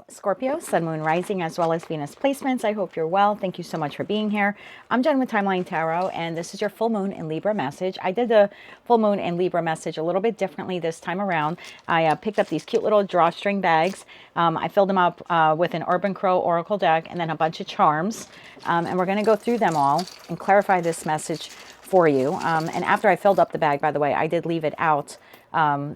Hello, Scorpio, Sun, Moon, Rising, as well as Venus placements. I hope you're well. Thank you so much for being here. I'm Jen with Timeline Tarot, and this is your full moon in Libra message. I did the full moon in Libra message a little bit differently this time around. I picked up these cute little drawstring bags. I filled them up with an Urban Crow Oracle deck and then a bunch of charms. And we're going to go through them all and clarify this message for you. And after I filled up the bag, by the way, I did leave it out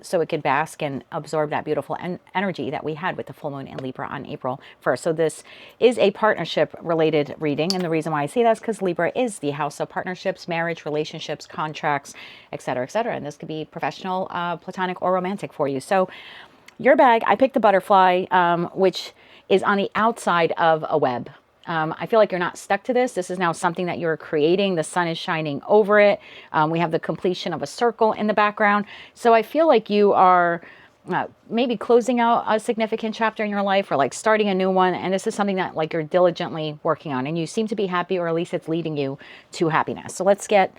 so it could bask and absorb that beautiful energy that we had with the full moon in Libra on April 1st. So this is a partnership related reading. And the reason why I say that is because Libra is the house of partnerships, marriage, relationships, contracts, etc., etc. And this could be professional, platonic, or romantic for you. So your bag, I picked the butterfly, which is on the outside of a web. I feel like you're not stuck to this. This is now something that you're creating. The sun is shining over it. We have the completion of a circle in the background. So I feel like you are maybe closing out a significant chapter in your life or like starting a new one. And this is something that like you're diligently working on and you seem to be happy, or at least it's leading you to happiness. So let's get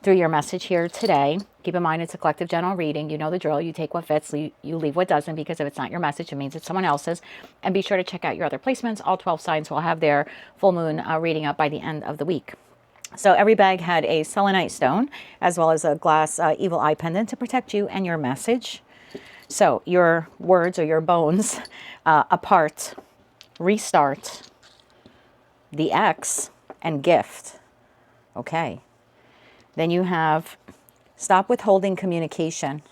through your message here today. Keep in mind, it's a collective general reading. You know the drill. You take what fits, you leave what doesn't, because if it's not your message, it means it's someone else's. And be sure to check out your other placements. All 12 signs will have their full moon reading up by the end of the week. So every bag had a selenite stone, as well as a glass evil eye pendant to protect you and your message. So your words, or your bones, apart, restart, the X, and gift. Okay. Then you have stop withholding communication.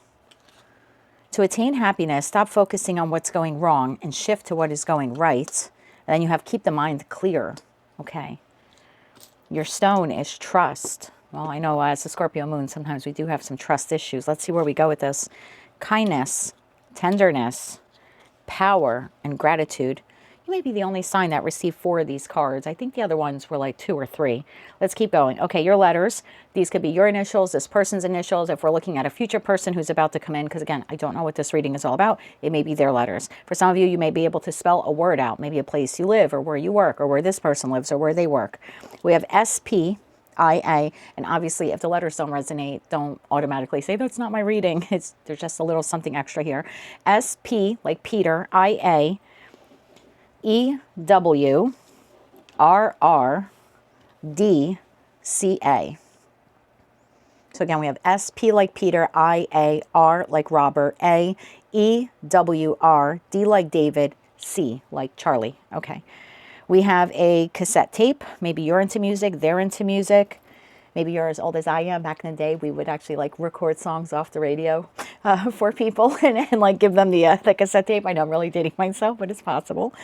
To attain happiness, stop focusing on what's going wrong and shift to what is going right. And then you have keep the mind clear. Okay. Your stone is trust. Well, I know as a Scorpio moon, sometimes we do have some trust issues. Let's see where we go with this. Kindness, tenderness, power, and gratitude. You may be the only sign that received 4 of these cards. I think the other ones were like 2 or 3. Let's keep going. Okay, your letters. These could be your initials, this person's initials. If we're looking at a future person who's about to come in, because again, I don't know what this reading is all about. It may be their letters. For some of you, you may be able to spell a word out, maybe a place you live or where you work or where this person lives or where they work. We have SPIA, and obviously if the letters don't resonate, don't automatically say that's not my reading. There's just a little something extra here. SP, like Peter, IA, EW, RR, DCA. So again, we have SP like Peter, IA, R like Robert, A, EWR, D like David, C like Charlie. Okay. We have a cassette tape. Maybe you're into music, they're into music. Maybe you're as old as I am. Back in the day, we would actually like record songs off the radio for people and like give them the cassette tape. I know I'm really dating myself, but it's possible.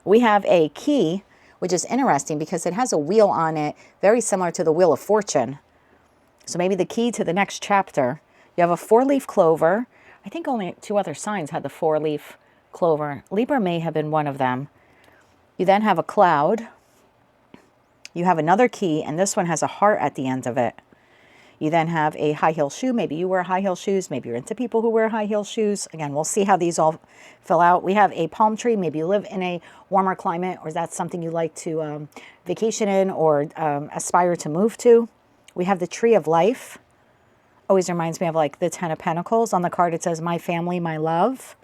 We have a key, which is interesting because it has a wheel on it, very similar to the Wheel of Fortune. So maybe the key to the next chapter. You have a 4-leaf clover. I think only 2 other signs had the 4-leaf clover. Libra may have been one of them. You then have a cloud. You have another key, and this one has a heart at the end of it. You then have a high heel shoe. Maybe you wear high heel shoes. Maybe you're into people who wear high heel shoes. Again, we'll see how these all fill out. We have a palm tree. Maybe you live in a warmer climate, or is that something you like to vacation in or aspire to move to? We have the tree of life. Always reminds me of like the 10 of Pentacles. On the card, it says, my family, my love.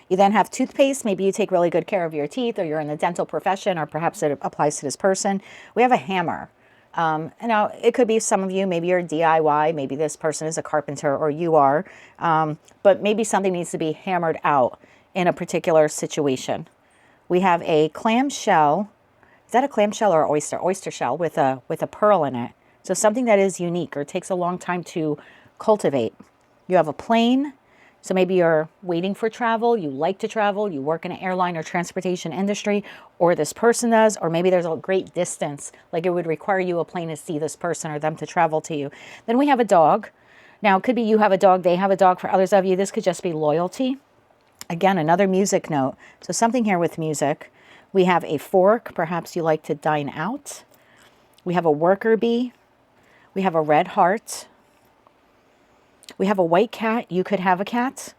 You then have toothpaste. Maybe you take really good care of your teeth, or you're in the dental profession, or perhaps it applies to this person. We have a hammer. Now, it could be some of you, maybe you're DIY, maybe this person is a carpenter, or you are, but maybe something needs to be hammered out in a particular situation. We have a clam shell. Is that a clam shell or oyster? Oyster shell with a pearl in it. So something that is unique or takes a long time to cultivate. You have a plane. So maybe you're waiting for travel, you like to travel, you work in an airline or transportation industry, or this person does, or maybe there's a great distance, like it would require you a plane to see this person or them to travel to you. Then we have a dog. Now, it could be you have a dog, they have a dog. For others of you, this could just be loyalty. Again, another music note. So something here with music. We have a fork. Perhaps you like to dine out. We have a worker bee. We have a red heart. We have a white cat. You could have a cat,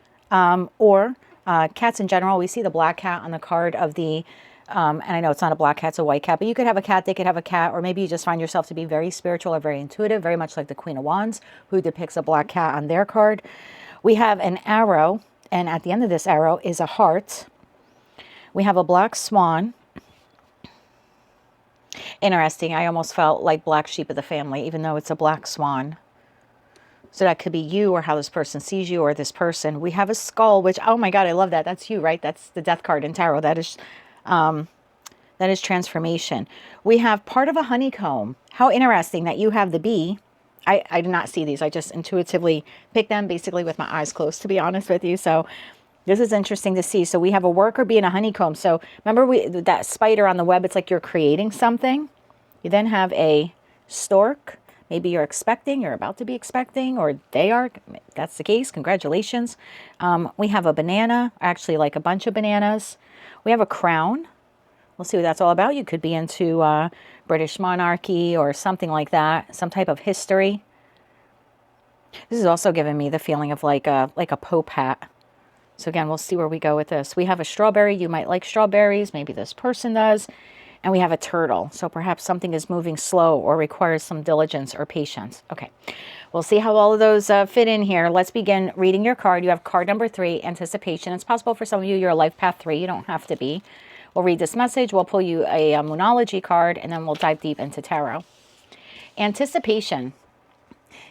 or cats in general. We see the black cat on the card of the, and I know it's not a black cat, it's a white cat, but you could have a cat, they could have a cat, or maybe you just find yourself to be very spiritual or very intuitive, very much like the Queen of Wands, who depicts a black cat on their card. We have an arrow, and at the end of this arrow is a heart. We have a black swan. Interesting. I almost felt like black sheep of the family, even though it's a black swan. So that could be you, or how this person sees you, or this person. We have a skull, which, oh my God, I love that. That's you, right? That's the death card in tarot. That is transformation. We have part of a honeycomb. How interesting that you have the bee. I did not see these. I just intuitively picked them basically with my eyes closed, to be honest with you. So this is interesting to see. So we have a worker bee and a honeycomb. So remember that spider on the web, it's like you're creating something. You then have a stork. Maybe you're expecting, you're about to be expecting, or they are. If that's the case, congratulations. We have a banana, actually like a bunch of bananas. We have a crown. We'll see what that's all about. You could be into British monarchy or something like that, some type of history. This is also giving me the feeling of like a Pope hat. So again, we'll see where we go with this. We have a strawberry. You might like strawberries. Maybe this person does. And we have a turtle. So perhaps something is moving slow or requires some diligence or patience. Okay, we'll see how all of those fit in here. Let's begin reading your card. You have card number 3, anticipation. It's possible for some of you, you're a life path 3. You don't have to be. We'll read this message. We'll pull you a moonology card, and then we'll dive deep into tarot. Anticipation.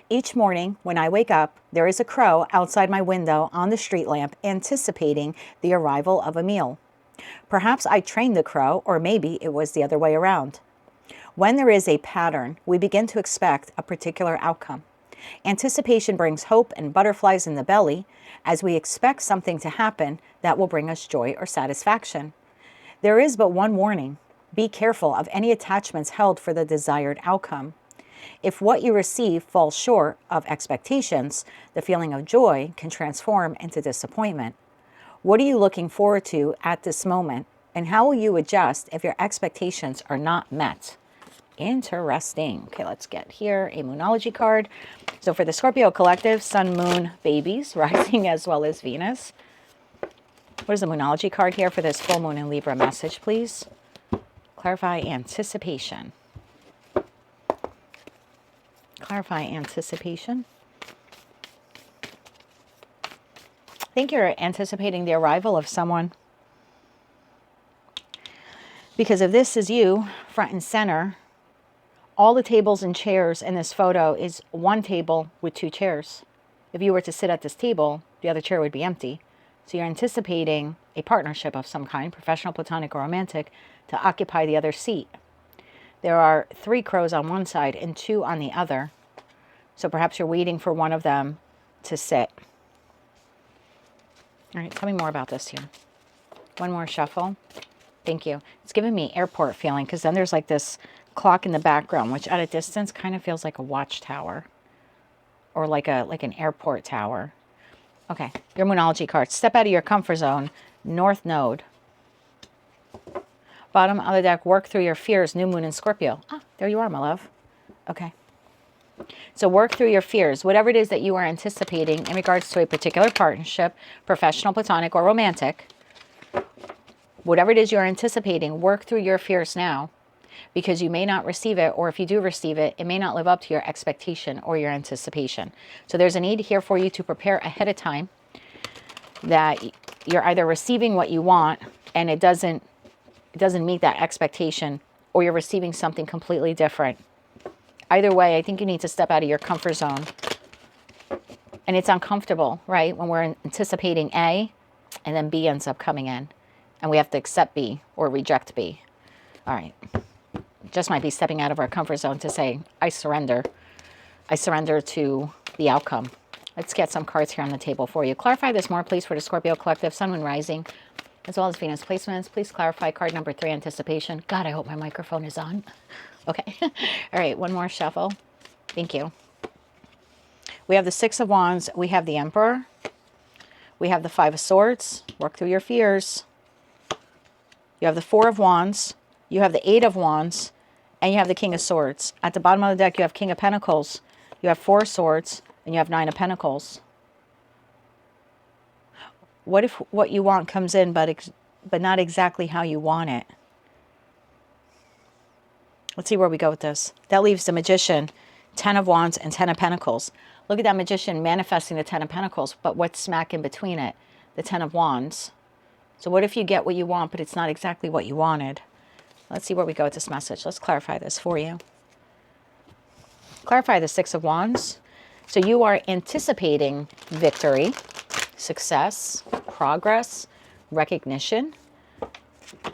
Each morning when I wake up, there is a crow outside my window on the street lamp anticipating the arrival of a meal. Perhaps I trained the crow, or maybe it was the other way around. When there is a pattern, we begin to expect a particular outcome. Anticipation brings hope and butterflies in the belly as we expect something to happen that will bring us joy or satisfaction. There is but one warning. Be careful of any attachments held for the desired outcome. If what you receive falls short of expectations, the feeling of joy can transform into disappointment. What are you looking forward to at this moment? And how will you adjust if your expectations are not met? Interesting. Okay, let's get here a moonology card. So for the Scorpio collective, Sun, Moon, babies, rising as well as Venus. What is the moonology card here for this full moon in Libra message, please? Clarify anticipation. Clarify anticipation. I think you're anticipating the arrival of someone. Because if this is you, front and center, all the tables and chairs in this photo is one table with 2 chairs. If you were to sit at this table, the other chair would be empty. So you're anticipating a partnership of some kind, professional, platonic, or romantic, to occupy the other seat. There are 3 crows on one side and 2 on the other. So perhaps you're waiting for one of them to sit. All right, tell me more about this here. One more shuffle. Thank you. It's giving me airport feeling, because then there's like this clock in the background, which at a distance kind of feels like a watchtower or like an airport tower. Okay, your moonology card. Step out of your comfort zone. North Node. Bottom of the deck, work through your fears. New moon in Scorpio. Ah, there you are, my love. Okay. So work through your fears. Whatever it is that you are anticipating in regards to a particular partnership, professional, platonic, or romantic, whatever it is you're anticipating, work through your fears now, because you may not receive it, or if you do receive it, it may not live up to your expectation or your anticipation. So there's a need here for you to prepare ahead of time, that you're either receiving what you want and it doesn't meet that expectation, or you're receiving something completely different. Either way, I think you need to step out of your comfort zone. And it's uncomfortable, right? When we're anticipating A and then B ends up coming in. And we have to accept B or reject B. All right. Just might be stepping out of our comfort zone to say, I surrender. I surrender to the outcome. Let's get some cards here on the table for you. Clarify this more, please, for the Scorpio collective, Sun, Moon, Rising, as well as Venus placements. Please clarify card number 3, anticipation. God, I hope my microphone is on. Okay. All right, one more shuffle. Thank you. We have the 6 of Wands. We have the Emperor. We have the 5 of Swords. Work through your fears. You have the 4 of Wands. You have the 8 of Wands. And you have the King of Swords. At the bottom of the deck, you have King of Pentacles. You have 4 Swords. And you have 9 of Pentacles. What if what you want comes in, but not exactly how you want it? Let's see where we go with this. That leaves the Magician, 10 of Wands and 10 of Pentacles. Look at that Magician manifesting the 10 of Pentacles, but what's smack in between it? The 10 of Wands So what if you get what you want, but it's not exactly what you wanted? Let's see where we go with this message. Let's clarify this for you. Clarify the Six of Wands. So you are anticipating victory, success, progress, recognition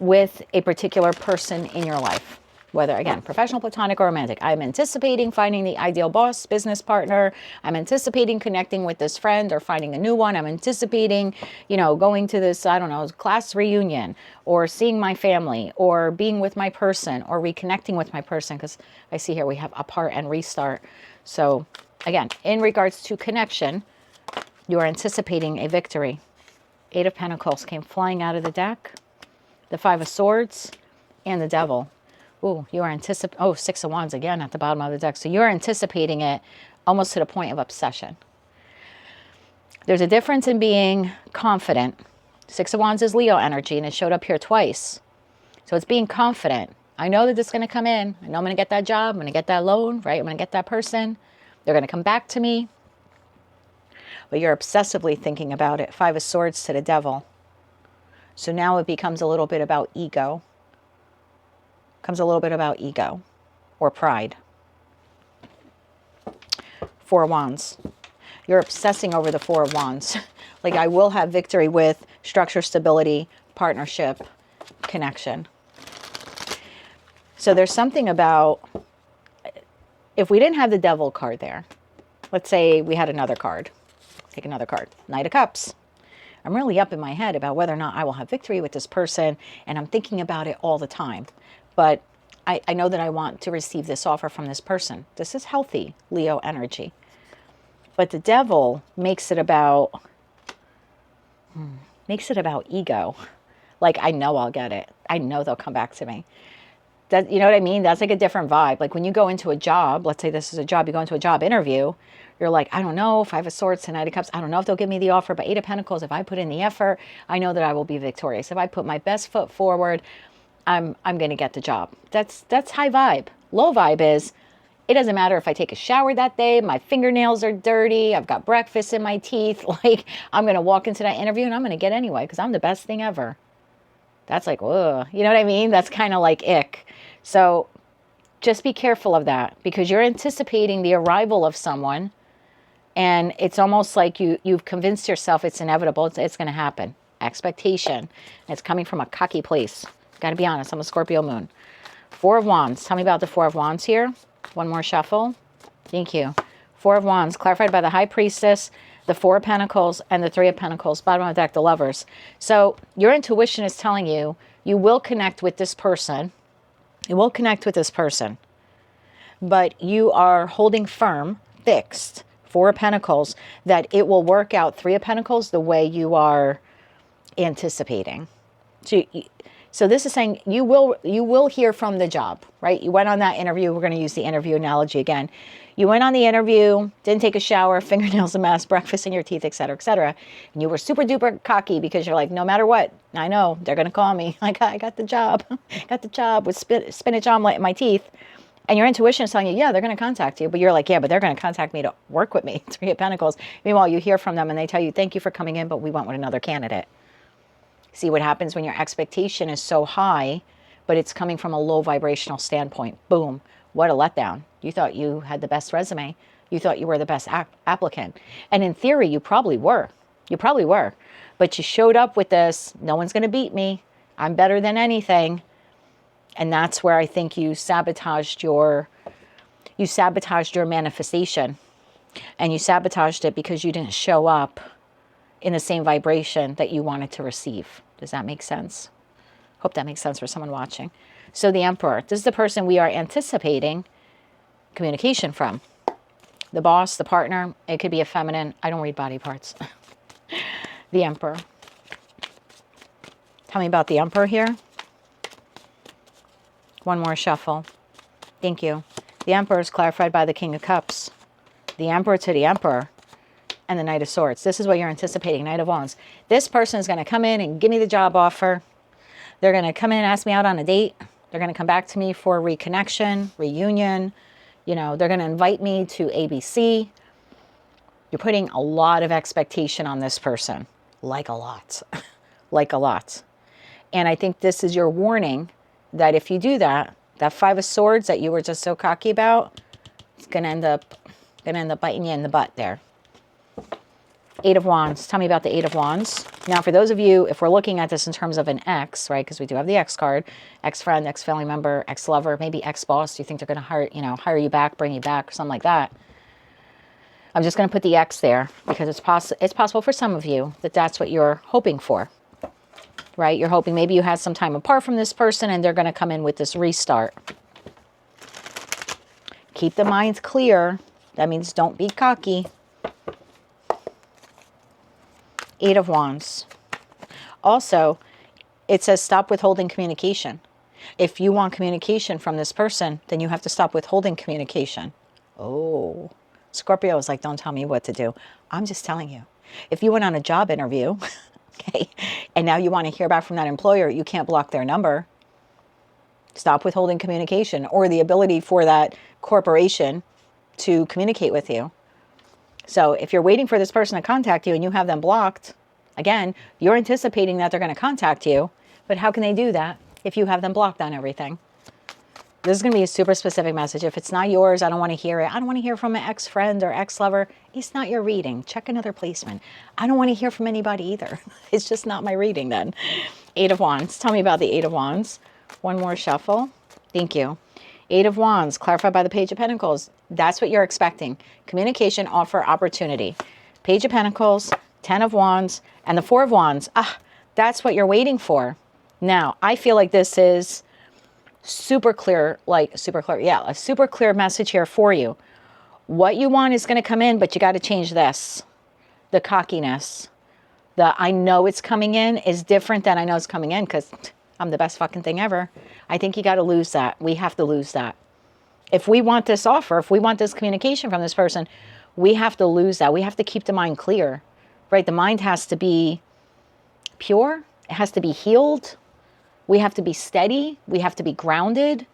with a particular person in your life. Whether, again, professional, platonic, or romantic. I'm anticipating finding the ideal boss, business partner. I'm anticipating connecting with this friend or finding a new one. I'm anticipating, you know, going to this, I don't know, class reunion, or seeing my family, or being with my person, or reconnecting with my person, because I see here we have apart and restart. So, again, in regards to connection, you are anticipating a victory. Eight of Pentacles came flying out of the deck. The Five of Swords and the Devil. Oh, you are anticipating, oh, Six of Wands again at the bottom of the deck. So you're anticipating it almost to the point of obsession. There's a difference in being confident. Six of Wands is Leo energy, and it showed up here twice. So it's being confident. I know that this is going to come in. I know I'm going to get that job. I'm going to get that loan, right? I'm going to get that person. They're going to come back to me. But you're obsessively thinking about it. Five of Swords to the Devil. So now it becomes a little bit about ego. Comes a little bit about ego or pride. Four of Wands. You're obsessing over the Four of Wands. Like, I will have victory with structure, stability, partnership, connection. So there's something about, if we didn't have the Devil card there, let's say we had another card. Take another card. Knight of Cups. I'm really up in my head about whether or not I will have victory with this person, and I'm thinking about it all the time. But I know that I want to receive this offer from this person. This is healthy Leo energy. But the Devil makes it about ego. Like, I know I'll get it. I know they'll come back to me. That, you know what I mean? That's like a different vibe. Like when you go into a job, let's say this is a job, you go into a job interview, you're like, I don't know, Five of Swords to Knight of Cups. I don't know if they'll give me the offer, but Eight of Pentacles, if I put in the effort, I know that I will be victorious. If I put my best foot forward, I'm going to get the job. That's high vibe. Low vibe is, it doesn't matter if I take a shower that day, my fingernails are dirty, I've got breakfast in my teeth, like I'm going to walk into that interview and I'm going to get anyway because I'm the best thing ever. That's like, whoa, you know what I mean? That's kind of like ick. So just be careful of that because you're anticipating the arrival of someone and it's almost like you've convinced yourself it's inevitable, it's going to happen. Expectation. It's coming from a cocky place. Got to be honest, I'm a Scorpio moon. Four of Wands. Tell me about the Four of Wands here. One more shuffle. Thank you. Four of Wands, clarified by the High Priestess, the Four of Pentacles, and the Three of Pentacles. Bottom of the deck, the Lovers. So your intuition is telling you, you will connect with this person. You will connect with this person. But you are holding firm, fixed, Four of Pentacles, that it will work out, Three of Pentacles, the way you are anticipating. So this is saying you will hear from the job, right? You went on that interview. We're going to use the interview analogy again. You went on the interview, didn't take a shower, fingernails a mess, breakfast in your teeth, et cetera, et cetera. And you were super duper cocky because you're like, no matter what, I know they're going to call me. I got the job. Got the job with spinach omelet in my teeth. And your intuition is telling you, yeah, they're going to contact you. But you're like, yeah, but they're going to contact me to work with me. Three of Pentacles. Meanwhile, you hear from them and they tell you, thank you for coming in, but we went with another candidate. See what happens when your expectation is so high, but it's coming from a low vibrational standpoint. Boom. What a letdown. You thought you had the best resume. You thought you were the best applicant. And in theory, you probably were. You probably were. But you showed up with this, no one's going to beat me. I'm better than anything. And that's where I think you sabotaged your manifestation. And you sabotaged it because you didn't show up in the same vibration that you wanted to receive. Does that make sense? Hope that makes sense for someone watching. So the Emperor, this is the person we are anticipating communication from. The boss, the partner, it could be a feminine. I don't read body parts. The Emperor. Tell me about the Emperor here. One more shuffle. Thank you. The Emperor is clarified by the King of Cups. The Emperor to the Emperor. And the Knight of Swords. This is what you're anticipating, Knight of Wands. This person is going to come in and give me the job offer. They're going to come in and ask me out on a date. They're going to come back to me for reconnection, reunion. You know, they're going to invite me to ABC. You're putting a lot of expectation on this person. Like a lot. like a lot. And I think this is your warning that if you do that, that Five of Swords that you were just so cocky about, it's going to end up biting you in the butt there. Eight of Wands. Tell me about the Eight of Wands. Now, for those of you, if we're looking at this in terms of an ex, right, because we do have the ex card, ex-friend, ex-family member, ex-lover, maybe ex-boss, you think they're going to hire you back, bring you back, or something like that. I'm just going to put the X there because it's possible for some of you that that's what you're hoping for, right? You're hoping maybe you had some time apart from this person and they're going to come in with this restart. Keep the minds clear. That means don't be cocky. Eight of Wands. Also, it says stop withholding communication. If you want communication from this person, then you have to stop withholding communication. Oh, Scorpio is like, don't tell me what to do. I'm just telling you. If you went on a job interview, okay, and now you want to hear back from that employer, you can't block their number. Stop withholding communication or the ability for that corporation to communicate with you. So if you're waiting for this person to contact you and you have them blocked, again, you're anticipating that they're going to contact you, but how can they do that if you have them blocked on everything? This is going to be a super specific message. If it's not yours, I don't want to hear it. I don't want to hear from an ex-friend or ex-lover. It's not your reading. Check another placement. I don't want to hear from anybody either. It's just not my reading then. Eight of Wands. Tell me about the Eight of Wands. One more shuffle. Thank you. Eight of Wands, clarified by the Page of Pentacles. That's what you're expecting. Communication, offer, opportunity. Page of Pentacles, 10 of Wands, and the Four of Wands. Ah, that's what you're waiting for. Now, I feel like this is super clear, a super clear message here for you. What you want is going to come in, but you got to change this. The cockiness. The I know it's coming in is different than I know it's coming in because I'm the best fucking thing ever. I think you got to lose that. We have to lose that. If we want this offer, if we want this communication from this person, we have to lose that. We have to keep the mind clear, right? The mind has to be pure. It has to be healed. We have to be steady. We have to be grounded.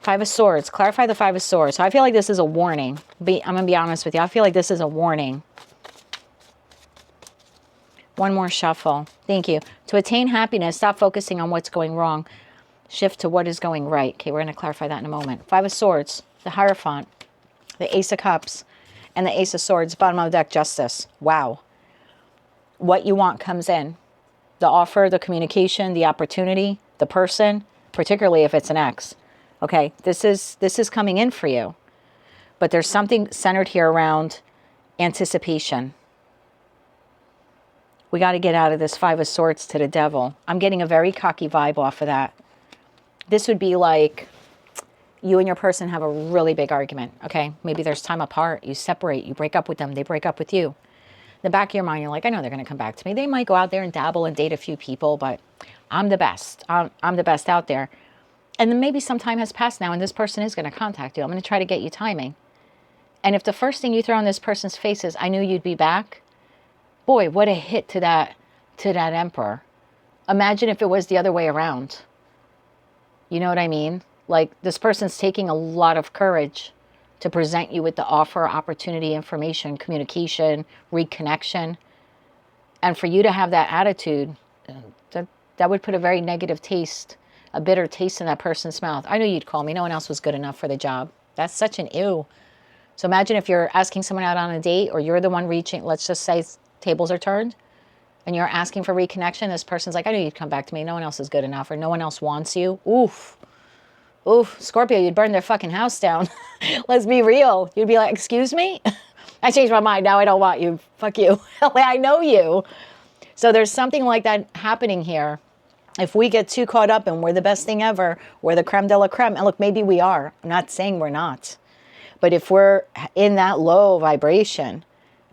Five of Swords. Clarify the Five of Swords. So I feel like this is a warning. I'm going to be honest with you. I feel like this is a warning. One more shuffle. Thank you. To attain happiness, stop focusing on what's going wrong. Shift to what is going right. Okay, we're going to clarify that in a moment. Five of Swords. The Hierophant. The Ace of Cups. And the Ace of Swords. Bottom of the deck, Justice. Wow. What you want comes in. The offer, the communication, the opportunity, the person, particularly if it's an ex. Okay, this is coming in for you. But there's something centered here around anticipation. We got to get out of this Five of Swords to the Devil. I'm getting a very cocky vibe off of that. This would be like you and your person have a really big argument. Okay, maybe there's time apart. You separate. You break up with them. They break up with you. In the back of your mind, you're like, I know they're going to come back to me. They might go out there and dabble and date a few people, but I'm the best. I'm the best out there. And then maybe some time has passed now and this person is going to contact you. I'm going to try to get you timing. And if the first thing you throw in this person's face is, I knew you'd be back, boy, what a hit to that emperor. Imagine if it was the other way around. You know what I mean? Like this person's taking a lot of courage to present you with the offer, opportunity, information, communication, reconnection. And for you to have that attitude, that would put a very negative taste, a bitter taste in that person's mouth. I knew you'd call me. No one else was good enough for the job. That's such an ew. So imagine if you're asking someone out on a date or you're the one reaching, let's just say tables are turned, and you're asking for reconnection. This person's like, I knew you'd come back to me. No one else is good enough or no one else wants you. Oof. Oof, Scorpio, you'd burn their fucking house down. Let's be real. You'd be like, excuse me? I changed my mind. Now I don't want you. Fuck you. I know you. So there's something like that happening here. If we get too caught up and we're the best thing ever, we're the creme de la creme. And look, maybe we are. I'm not saying we're not. But if we're in that low vibration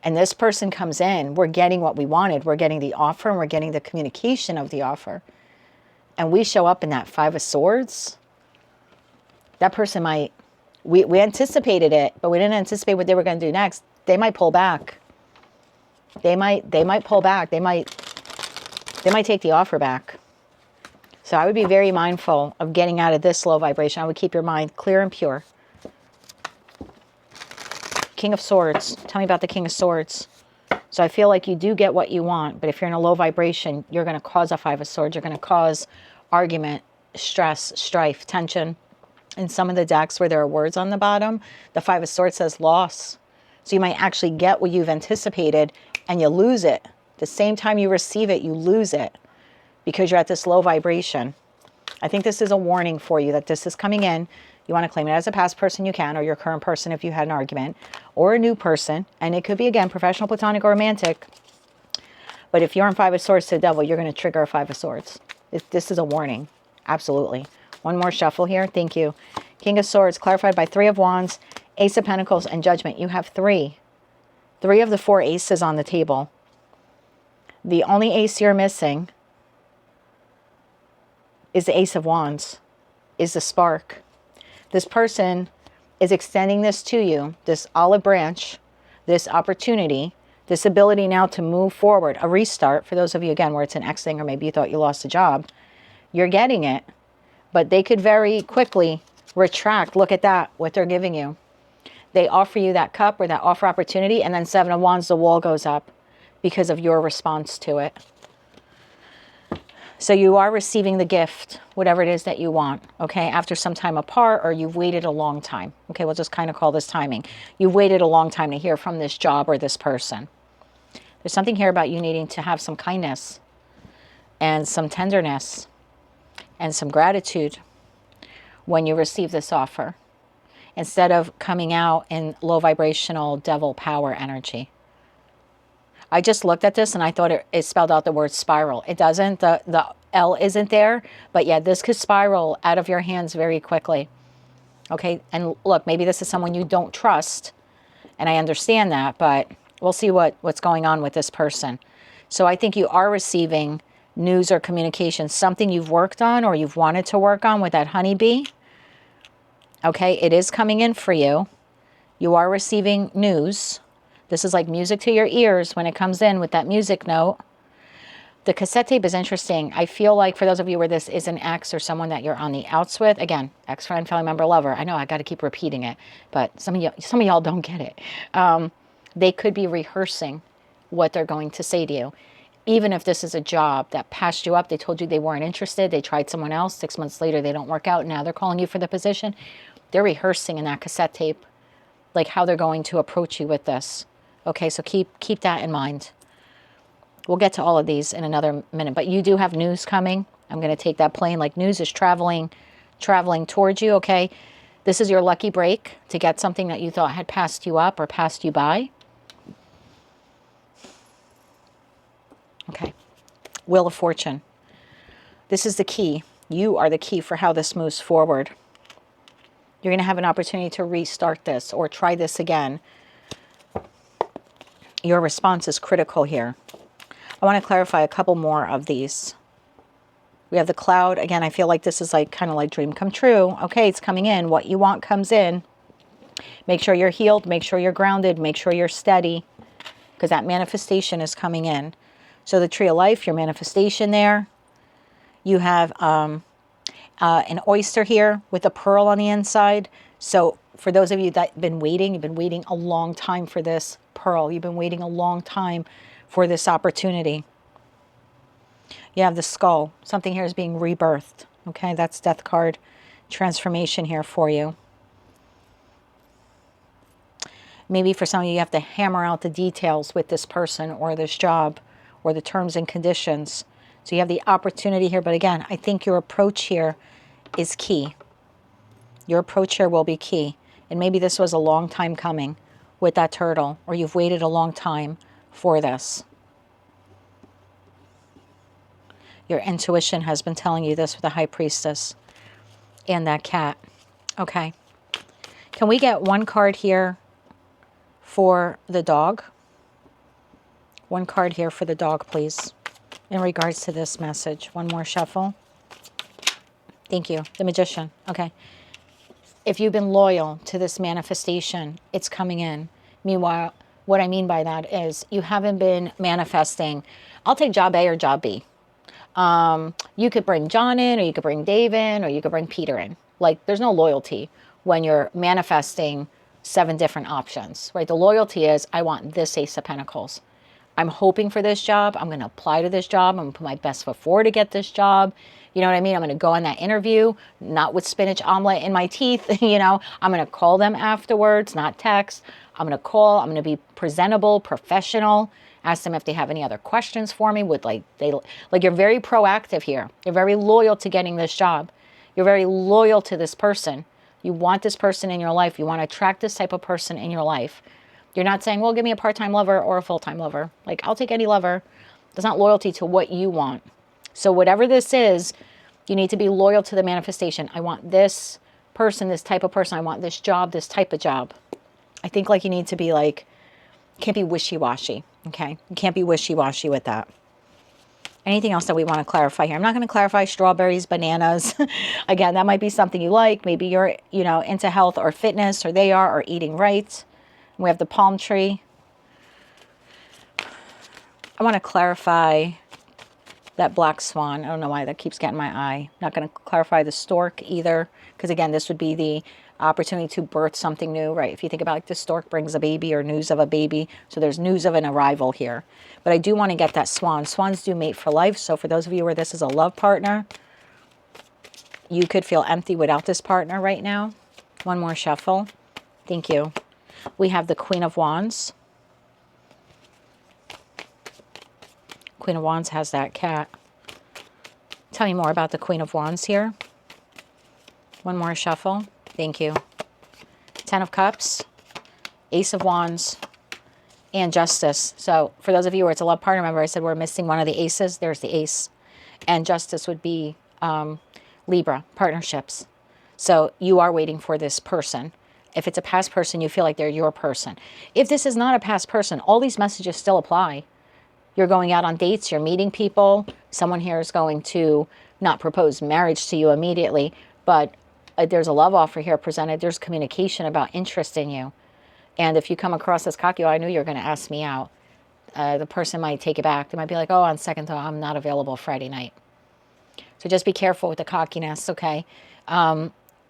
and this person comes in, we're getting what we wanted. We're getting the offer and we're getting the communication of the offer. And we show up in that Five of Swords. That person might, we anticipated it, but we didn't anticipate what they were going to do next. They might pull back. They might pull back. They might take the offer back. So I would be very mindful of getting out of this low vibration. I would keep your mind clear and pure. King of Swords. Tell me about the King of Swords. So I feel like you do get what you want, but if you're in a low vibration, you're going to cause a Five of Swords. You're going to cause argument, stress, strife, tension. In some of the decks where there are words on the bottom, the Five of Swords says loss. So you might actually get what you've anticipated and you lose it. The same time you receive it, you lose it because you're at this low vibration. I think this is a warning for you that this is coming in. You want to claim it as a past person, you can, or your current person if you had an argument, or a new person. And it could be, again, professional, platonic, or romantic. But if you're in Five of Swords to the Devil, you're going to trigger a Five of Swords. This is a warning. Absolutely. One more shuffle here. Thank you. King of Swords, clarified by Three of Wands, Ace of Pentacles, and Judgment. You have three. Three of the four aces on the table. The only ace you're missing is the Ace of Wands, is the spark. This person is extending this to you, this olive branch, this opportunity, this ability now to move forward, a restart. For those of you, again, where it's an X thing, or maybe you thought you lost a job, you're getting it, but they could very quickly retract. Look at that, what they're giving you. They offer you that cup or that offer opportunity, and then Seven of Wands, the wall goes up because of your response to it. So you are receiving the gift, whatever it is that you want, okay, after some time apart, or you've waited a long time. Okay, we'll just kind of call this timing. You've waited a long time to hear from this job or this person. There's something here about you needing to have some kindness and some tenderness and some gratitude when you receive this offer, instead of coming out in low vibrational devil power energy. I just looked at this and I thought it spelled out the word spiral. It doesn't. The L isn't there. But yeah, this could spiral out of your hands very quickly. Okay, and look, maybe this is someone you don't trust. And I understand that, but we'll see what's going on with this person. So I think you are receiving news or communication, something you've worked on or you've wanted to work on with that honeybee. Okay, it is coming in for you. You are receiving news. This is like music to your ears when it comes in with that music note. The cassette tape is interesting. I feel like for those of you where this is an ex or someone that you're on the outs with, again, ex-friend, family member, lover. I know I got to keep repeating it, but some of y'all don't get it. They could be rehearsing what they're going to say to you. Even if this is a job that passed you up, they told you they weren't interested, they tried someone else, 6 months later they don't work out, now they're calling you for the position. They're rehearsing in that cassette tape, like how they're going to approach you with this. Okay, so keep that in mind. We'll get to all of these in another minute, but you do have news coming. I'm going to take that plane like news is traveling towards you, okay? This is your lucky break to get something that you thought had passed you up or passed you by. Okay, Wheel of Fortune. This is the key. You are the key for how this moves forward. You're going to have an opportunity to restart this or try this again. Your response is critical here. I want to clarify a couple more of these. We have the Cloud. Again, I feel like this is like kind of like dream come true. Okay, it's coming in. What you want comes in. Make sure you're healed. Make sure you're grounded. Make sure you're steady, because that manifestation is coming in. So the Tree of Life, your manifestation there. You have an oyster here with a pearl on the inside. So for those of you that have been waiting, you've been waiting a long time for this pearl. You've been waiting a long time for this opportunity. You have the Skull. Something here is being rebirthed. Okay, that's Death card. Transformation here for you. Maybe for some of you, you have to hammer out the details with this person or this job or the terms and conditions. So you have the opportunity here. But again, I think your approach here is key. Your approach here will be key. And maybe this was a long time coming with that turtle, or you've waited a long time for this. Your intuition has been telling you this with the High Priestess and that cat. Okay. Can we get one card here for the dog? One card here for the dog, please, in regards to this message. One more shuffle. Thank you. The Magician. Okay. If you've been loyal to this manifestation, it's coming in. Meanwhile, what I mean by that is you haven't been manifesting, I'll take job A or job B. You could bring John in, or you could bring Dave in, or you could bring Peter in. Like, there's no loyalty when you're manifesting 7 different options, right? The loyalty is, I want this Ace of Pentacles. I'm hoping for this job. I'm going to apply to this job. I'm going to put my best foot forward to get this job. You know what I mean? I'm going to go on that interview, not with spinach omelet in my teeth. You know, I'm going to call them afterwards, not text. I'm going to call. I'm going to be presentable, professional. Ask them if they have any other questions for me. You're very proactive here. You're very loyal to getting this job. You're very loyal to this person. You want this person in your life. You want to attract this type of person in your life. You're not saying, well, give me a part-time lover or a full-time lover. Like, I'll take any lover. That's not loyalty to what you want. So whatever this is, you need to be loyal to the manifestation. I want this person, this type of person. I want this job, this type of job. I think like you need to be like, can't be wishy-washy, okay? You can't be wishy-washy with that. Anything else that we want to clarify here? I'm not going to clarify strawberries, bananas. Again, that might be something you like. Maybe you're, you know, into health or fitness, or they are, or eating right. We have the palm tree. I want to clarify that black swan. I don't know why that keeps getting my eye. Not going to clarify the stork either, because again, this would be the opportunity to birth something new, right? If you think about like the stork brings a baby or news of a baby, so there's news of an arrival here. But I do want to get that swan. Swans do mate for life. So for those of you where this is a love partner, you could feel empty without this partner right now. One more shuffle. Thank you. We have the Queen of Wands. Queen of Wands has that cat. Tell me more about the Queen of Wands here. One more shuffle. Thank you. Ten of Cups, Ace of Wands, and Justice. So for those of you where it's a love partner, remember I said we're missing one of the aces. There's the ace. And Justice would be Libra, partnerships. So you are waiting for this person. If it's a past person, you feel like they're your person. If this is not a past person, all these messages still apply. You're going out on dates, you're meeting people. Someone here is going to not propose marriage to you immediately, but there's a love offer here presented. There's communication about interest in you. And if you come across as cocky, oh, I knew you were going to ask me out. The person might take it back. They might be like, oh, on second thought, I'm not available Friday night. So just be careful with the cockiness, okay?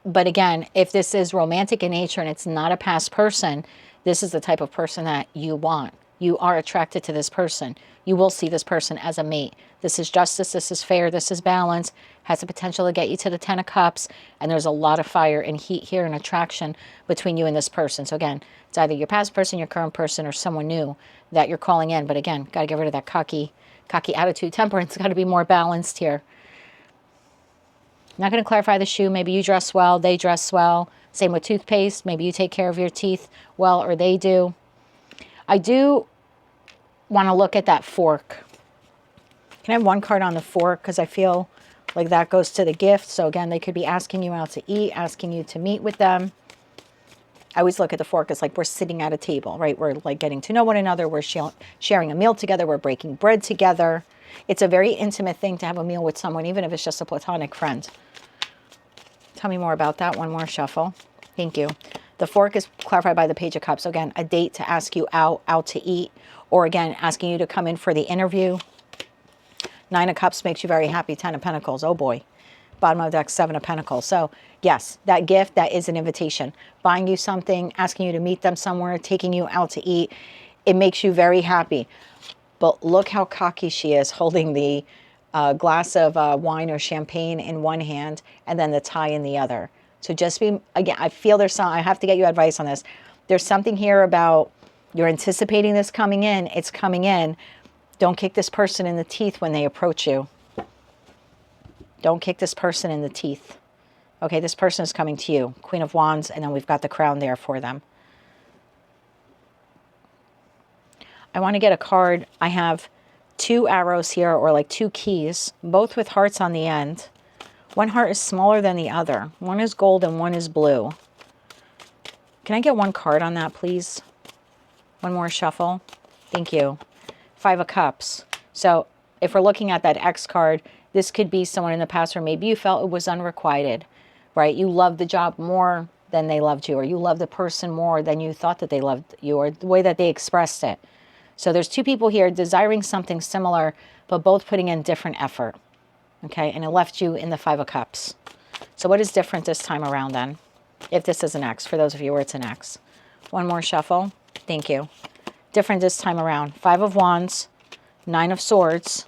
But again, if this is romantic in nature and it's not a past person, this is the type of person that you want. You are attracted to this person. You will see this person as a mate. This is justice. This is fair. This is balance. Has the potential to get you to the Ten of Cups. And there's a lot of fire and heat here and attraction between you and this person. So again, it's either your past person, your current person, or someone new that you're calling in. But again, got to get rid of that cocky attitude. Temperance got to be more balanced here. Not going to clarify the shoe. Maybe you dress well, they dress well. Same with toothpaste. Maybe you take care of your teeth well, or they do. I do want to look at that fork. Can I have one card on the fork? Because I feel like that goes to the gift. So again, they could be asking you out to eat, asking you to meet with them. I always look at the fork as like we're sitting at a table, right? We're like getting to know one another. We're sharing a meal together. We're breaking bread together. It's a very intimate thing to have a meal with someone, even if it's just a platonic friend. Tell me more about that. One more shuffle. Thank you. The fork is clarified by the Page of Cups. So again, a date to ask you out to eat, or again, asking you to come in for the interview. Nine of Cups makes you very happy. Ten of Pentacles. Oh boy. Bottom of the deck, Seven of Pentacles. So yes, that gift, that is an invitation. Buying you something, asking you to meet them somewhere, taking you out to eat. It makes you very happy. But look how cocky she is, holding the glass of wine or champagne in one hand and then the tie in the other. So just be, again, I feel there's some, I have to get you advice on this. There's something here about you're anticipating this coming in. It's coming in. Don't kick this person in the teeth when they approach you. Don't kick this person in the teeth. Okay, this person is coming to you. Queen of Wands, and then we've got the crown there for them. I want to get a card. I have two arrows here, or like two keys, both with hearts on the end. One heart is smaller than the other. One is gold and one is blue. Can I get one card on that, please? One more shuffle. Thank you. Five of Cups. So if we're looking at that X card, this could be someone in the past, or maybe you felt it was unrequited, right? You loved the job more than they loved you, or you loved the person more than you thought that they loved you, or the way that they expressed it. So there's two people here desiring something similar, but both putting in different effort. Okay, and it left you in the Five of Cups. So what is different this time around then? If this is an X, for those of you where it's an X. One more shuffle. Thank you. different this time around? 5 of Wands, 9 of Swords,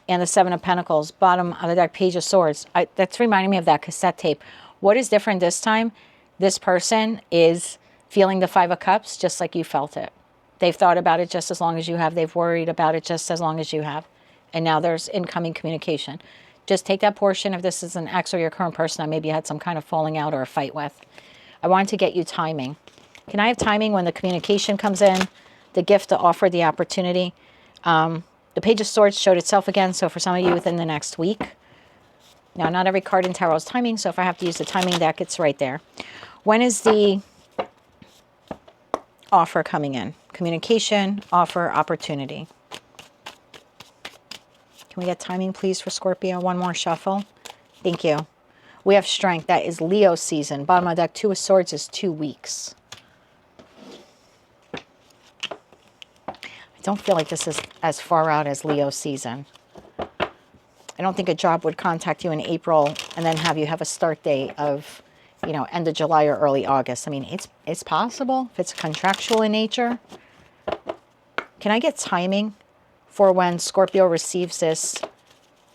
and the 7 of Pentacles. Bottom of the deck, Page of Swords. That's reminding me of that cassette tape. What is different this time? This person is feeling the 5 of Cups just like you felt it. They've thought about it just as long as you have. They've worried about it just as long as you have. And now there's incoming communication. Just take that portion. If this is an ex or your current person that maybe you had some kind of falling out or a fight with. I wanted to get you timing. Can I have timing when the communication comes in? The gift, the offer, the opportunity. The Page of Swords showed itself again. So for some of you within the next week. Now, not every card in tarot is timing. So if I have to use the timing deck, it's right there. When is the offer coming in? Communication, offer, opportunity. Can we get timing, please, for Scorpio? One more shuffle. Thank you. We have strength. That is Leo season. Bottom of the deck, 2 of Swords is 2 weeks. I don't feel like this is as far out as Leo season. I don't think a job would contact you in April and then have you have a start date of, you know, end of July or early August. I mean, it's possible if it's contractual in nature. Can I get timing for when Scorpio receives this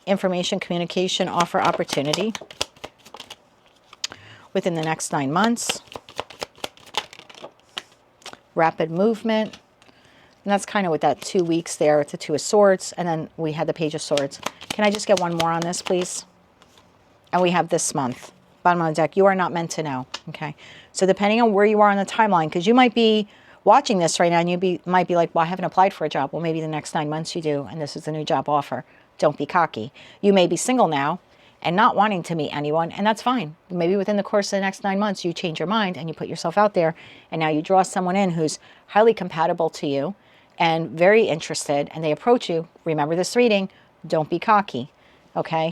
information, communication, offer, opportunity within the next 9 months? Rapid movement. And that's kind of with that 2 weeks there. It's the 2 of Swords. And then we had the Page of Swords. Can I just get one more on this, please? And we have this month. Bottom of the deck, you are not meant to know. Okay. So depending on where you are on the timeline, because you might be watching this right now and you might be like, well, I haven't applied for a job. Well, maybe the next 9 months you do. And this is a new job offer. Don't be cocky. You may be single now and not wanting to meet anyone. And that's fine. Maybe within the course of the next 9 months, you change your mind and you put yourself out there. And now you draw someone in who's highly compatible to you and very interested, and they approach you. Remember this reading, don't be cocky, okay?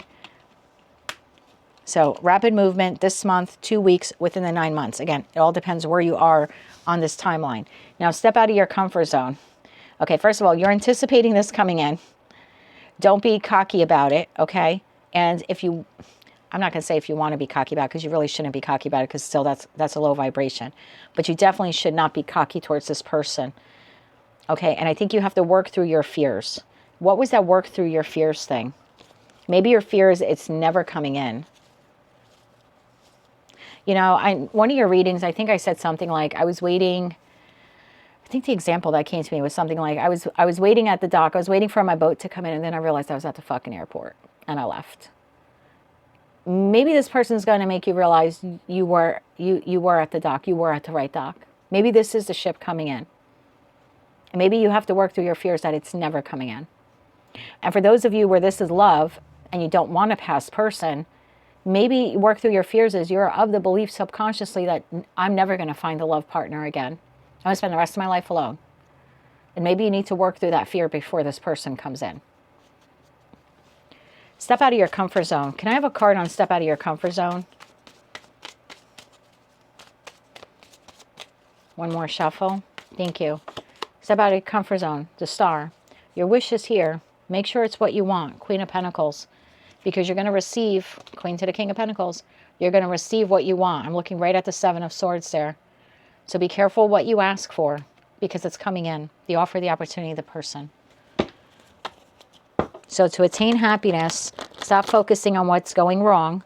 So rapid movement this month, 2 weeks within the 9 months. Again, it all depends where you are on this timeline. Now step out of your comfort zone. Okay, first of all, you're anticipating this coming in. Don't be cocky about it, okay? And if you, I'm not going to say if you want to be cocky about it, because you really shouldn't be cocky about it, because still that's a low vibration. But you definitely should not be cocky towards this person. Okay, and I think you have to work through your fears. What was that work through your fears thing? Maybe your fear is it's never coming in. You know, one of your readings, I think I said something like, I was waiting. I think the example that came to me was something like, I was waiting at the dock. I was waiting for my boat to come in, and then I realized I was at the fucking airport, and I left. Maybe this person's going to make you realize you were at the dock. You were at the right dock. Maybe this is the ship coming in. And maybe you have to work through your fears that it's never coming in. And for those of you where this is love and you don't want a past person, maybe work through your fears as you're of the belief subconsciously that I'm never going to find a love partner again. I'm going to spend the rest of my life alone. And maybe you need to work through that fear before this person comes in. Step out of your comfort zone. Can I have a card on step out of your comfort zone? One more shuffle. Thank you. Step out of your comfort zone, the Star. Your wish is here. Make sure it's what you want, Queen of Pentacles. Because you're going to receive, Queen to the King of Pentacles, you're going to receive what you want. I'm looking right at the 7 of Swords there. So be careful what you ask for, because it's coming in. The offer, the opportunity, the person. So to attain happiness, stop focusing on what's going wrong.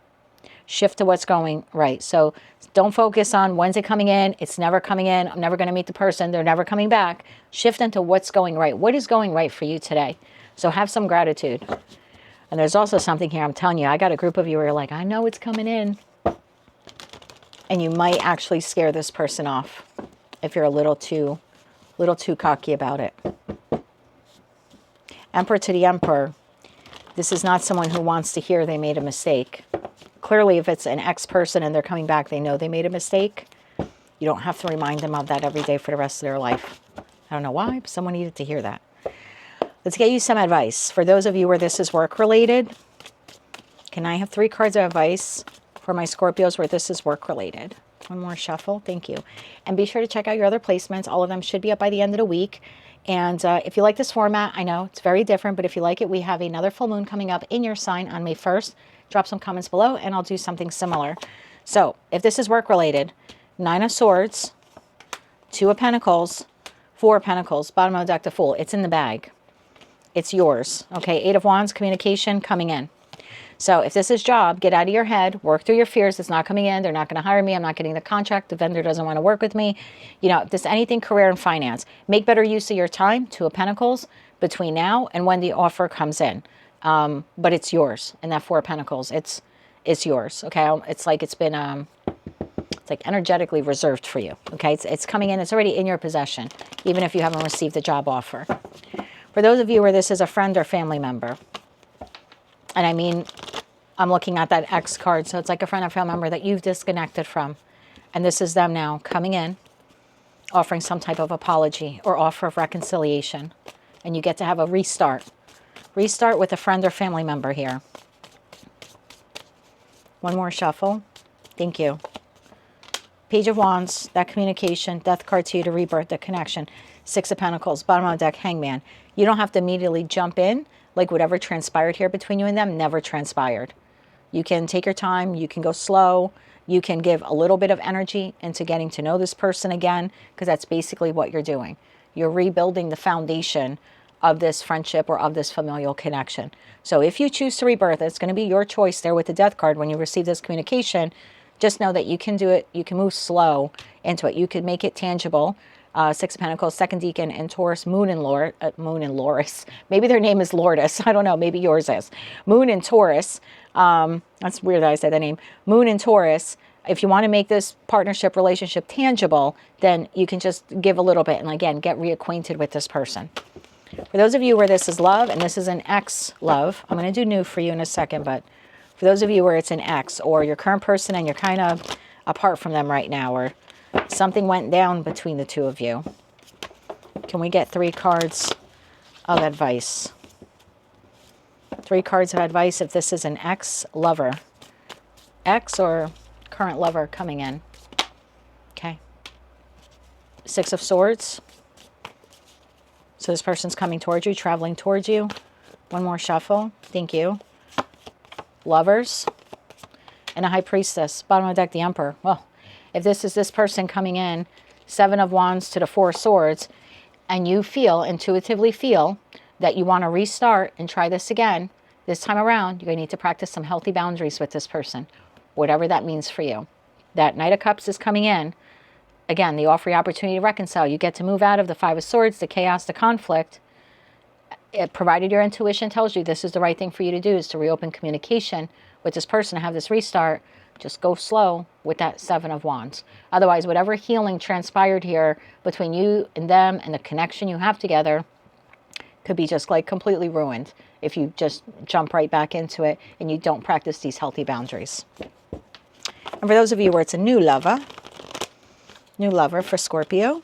Shift to what's going right. So don't focus on when's it coming in. It's never coming in. I'm never going to meet the person. They're never coming back. Shift into what's going right. What is going right for you today? So have some gratitude. And there's also something here. I'm telling you, I got a group of you who are like, I know it's coming in. And you might actually scare this person off if you're a little too cocky about it. Emperor to the Emperor. This is not someone who wants to hear they made a mistake. Clearly, if it's an ex-person and they're coming back, they know they made a mistake. You don't have to remind them of that every day for the rest of their life. I don't know why, but someone needed to hear that. Let's get you some advice. For those of you where this is work-related, can I have 3 cards of advice for my Scorpios where this is work-related? One more shuffle. Thank you. And be sure to check out your other placements. All of them should be up by the end of the week. And if you like this format, I know it's very different, but if you like it, we have another full moon coming up in your sign on May 1st. Drop some comments below and I'll do something similar. So if this is work related, 9 of Swords, 2 of Pentacles, Four of Pentacles, bottom of the deck, the Fool. It's in the bag. It's yours. Okay, Eight of Wands, communication coming in. So if this is job, get out of your head, work through your fears. It's not coming in. They're not going to hire me. I'm not getting the contract. The vendor doesn't want to work with me. You know, if there's anything, career and finance, make better use of your time, Two of Pentacles, between now and when the offer comes in. But it's yours. And that Four of Pentacles, it's yours. Okay, it's like it's been, it's like energetically reserved for you. Okay, it's coming in. It's already in your possession, even if you haven't received the job offer. For those of you where this is a friend or family member, and I mean, I'm looking at that X card, so it's like a friend or family member that you've disconnected from. And this is them now coming in, offering some type of apology or offer of reconciliation. And you get to have a restart. Restart with a friend or family member here. One more shuffle. Thank you. Page of Wands, that communication, Death card to you to rebirth, the connection. Six of Pentacles, bottom of the deck, Hangman. You don't have to immediately jump in. Like whatever transpired here between you and them never transpired. You can take your time. You can go slow. You can give a little bit of energy into getting to know this person again, because that's basically what you're doing. You're rebuilding the foundation of this friendship or of this familial connection. So if you choose to rebirth, it's going to be your choice there with the Death card. When you receive this communication, just know that you can do it. You can move slow into it. You can make it tangible. Six of Pentacles, second deacon in Taurus, Moon and Loris. Maybe their name is Lourdes. I don't know. Maybe yours is. Moon and Taurus. That's weird that I said that name. Moon and Taurus. If you want to make this partnership relationship tangible, then you can just give a little bit and again, get reacquainted with this person. For those of you where this is love and this is an ex love, I'm going to do new for you in a second, but for those of you where it's an ex or your current person and you're kind of apart from them right now, or something went down between the two of you. Can we get 3 cards of advice? 3 cards of advice if this is an ex-lover. Ex or current lover coming in. Okay. Six of Swords. So this person's coming towards you, traveling towards you. One more shuffle. Thank you. Lovers. And a High Priestess. Bottom of the deck, the Emperor. Well, if this is this person coming in, Seven of Wands to the Four of Swords, and you intuitively feel that you want to restart and try this again, this time around, you're going to need to practice some healthy boundaries with this person, whatever that means for you. That Knight of Cups is coming in. Again, the offer, the opportunity to reconcile. You get to move out of the Five of Swords, the chaos, the conflict. Provided your intuition tells you this is the right thing for you to do, is to reopen communication with this person, to have this restart. Just go slow with that Seven of Wands. Otherwise, whatever healing transpired here between you and them and the connection you have together could be just like completely ruined if you just jump right back into it and you don't practice these healthy boundaries. And for those of you where it's a new lover for Scorpio,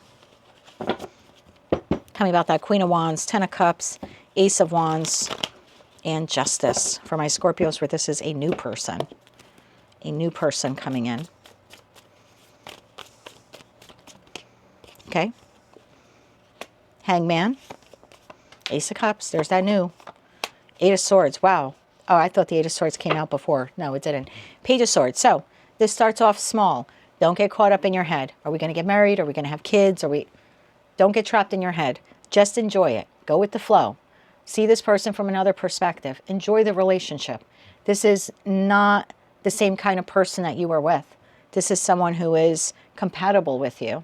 tell me about that Queen of Wands, Ten of Cups, Ace of Wands, and Justice. For my Scorpios where this is a new person. A new person coming in. Okay. Hangman. Ace of Cups. There's that new. Eight of Swords. Wow. Oh, I thought the Eight of Swords came out before. No, it didn't. Page of Swords. So this starts off small. Don't get caught up in your head. Are we going to get married? Are we going to have kids? Don't get trapped in your head. Just enjoy it. Go with the flow. See this person from another perspective. Enjoy the relationship. This is not the same kind of person that you were with. This is someone who is compatible with you.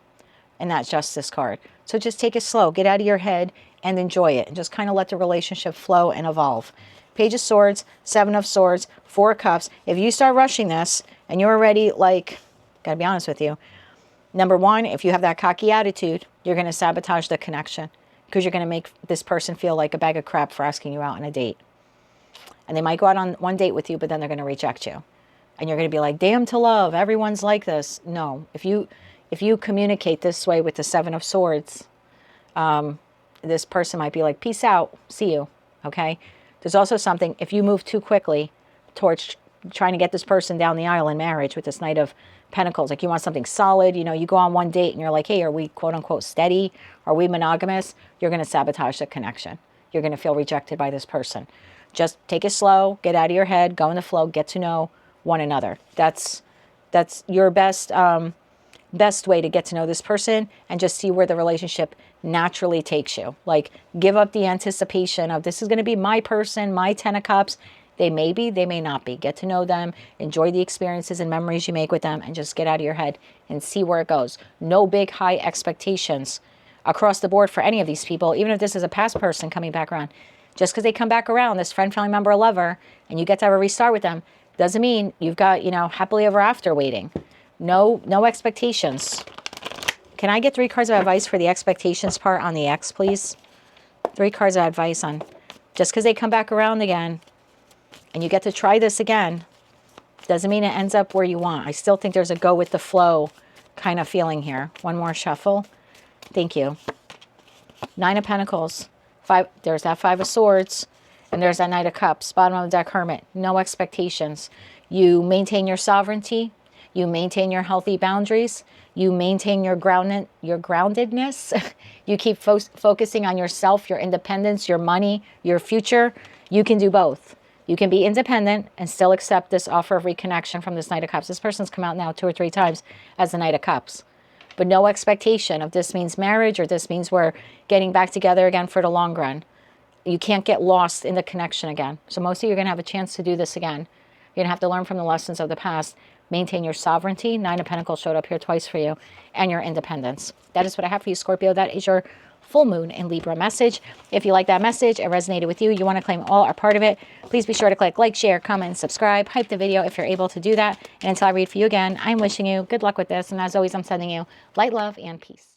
And that's Justice card. So just take it slow. Get out of your head and enjoy it. And just kind of let the relationship flow and evolve. Page of Swords, Seven of Swords, Four of Cups. If you start rushing this and you're already like, gotta be honest with you, number one, if you have that cocky attitude, you're going to sabotage the connection because you're going to make this person feel like a bag of crap for asking you out on a date. And they might go out on one date with you, but then they're going to reject you. And you're going to be like, damn to love, everyone's like this. No, if you communicate this way with the Seven of Swords, this person might be like, peace out, see you, okay? There's also something, if you move too quickly towards trying to get this person down the aisle in marriage with this Knight of Pentacles, like you want something solid, you go on one date and you're like, hey, are we quote unquote steady? Are we monogamous? You're going to sabotage the connection. You're going to feel rejected by this person. Just take it slow, get out of your head, go in the flow, get to know one another. That's your best best way to get to know this person and just see where the relationship naturally takes you. Like, give up the anticipation of this is going to be my person, my 10 of cups. They may be, they may not be. Get to know them, enjoy the experiences and memories you make with them, and just get out of your head and see where it goes. No big high expectations across the board for any of these people, even if this is a past person coming back around. Just because they come back around, this friend, family member, or lover, and you get to have a restart with them, doesn't mean you've got, happily ever after waiting. No expectations. Can I get 3 cards of advice for the expectations part on the ex, please? 3 cards of advice on just because they come back around again and you get to try this again, doesn't mean it ends up where you want. I still think there's a go with the flow kind of feeling here. One more shuffle. Thank you. 9 of Pentacles. 5. There's that 5 of Swords. And there's that Knight of Cups. Bottom of the deck, Hermit. No expectations. You maintain your sovereignty. You maintain your healthy boundaries. You maintain your groundedness. You keep focusing on yourself, your independence, your money, your future. You can do both. You can be independent and still accept this offer of reconnection from this Knight of Cups. This person's come out now 2 or 3 times as the Knight of Cups. But no expectation of this means marriage or this means we're getting back together again for the long run. You can't get lost in the connection again. So most of you are going to have a chance to do this again. You're going to have to learn from the lessons of the past. Maintain your sovereignty. 9 of Pentacles showed up here twice for you. And your independence. That is what I have for you, Scorpio. That is your full moon in Libra message. If you like that message, it resonated with you, you want to claim all or part of it, please be sure to click like, share, comment, and subscribe. Hype the video if you're able to do that. And until I read for you again, I'm wishing you good luck with this. And as always, I'm sending you light, love, and peace.